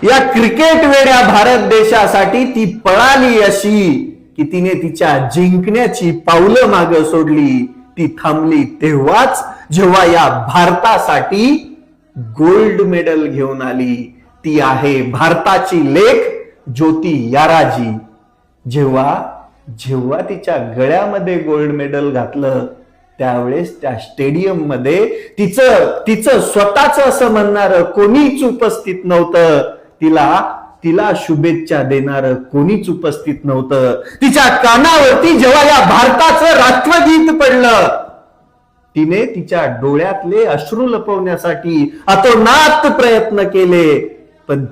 या क्रिकेट वेड्या भारत देशासाठी ती पळाली अशी की तिने तिच्या जिंकण्याची पावलं मागे सोडली. ती थांबली तेव्हाच जेव्हा या भारतासाठी गोल्ड मेडल घेऊन आली. ती आहे भारताची लेक ज्योती याराजी. जेव्हा जेव्हा तिच्या गळ्यामध्ये गोल्ड मेडल घातलं त्यावेळेस त्या स्टेडियम मध्ये तिचं स्वतःच असं म्हणणार कोणीच उपस्थित नव्हतं. तिला शुभेच्छा देणार कोणीच उपस्थित नव्हतं. तिच्या कानावरती जेव्हा या भारताचं राष्ट्रगीत पडलं तिने तिच्या डोळ्यातले अश्रू लपवण्यासाठी अतोनात प्रयत्न केले. पण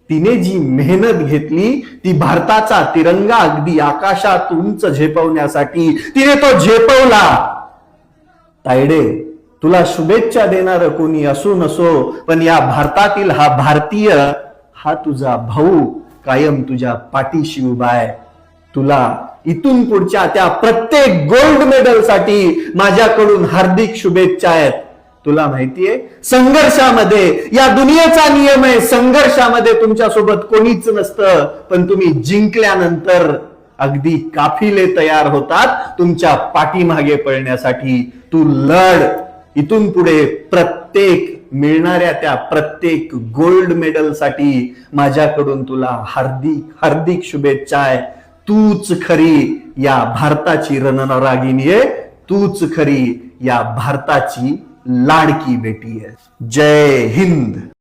तिने जी मेहनत घेतली ती भारताचा तिरंगा अगदी आकाशात उंच झेपवण्यासाठी तिने तो झेपवला. तायडे, तुला शुभेच्छा देणार कोणी असो नसो पण या भारतातील हा भारतीय हा तुझा भाऊ कायम तुझ्या पाठीशी उभा आहे. तुला इथून पुढच्या त्या प्रत्येक गोल्ड मेडल साठी माझ्याकडून हार्दिक शुभेच्छा आहेत. तुला माहितीये संघर्षामध्ये या दुनियेचा नियम आहे, संघर्षामध्ये तुमच्यासोबत कोणीच नसतं पण तुम्ही जिंकल्यानंतर अगदी काफिले तयार होतात तुमच्या पाठीमागे पळण्यासाठी. तू लढ. इथून पुढे प्रत्येक मिळणाऱ्या त्या प्रत्येक गोल्ड मेडल साठी माझ्याकडून तुला हार्दिक हार्दिक शुभेच्छा आहे. तूच खरी या भारताची रणरागिणी आहे. तूच खरी या भारताची लाडकी बेटी आहे. जय हिंद.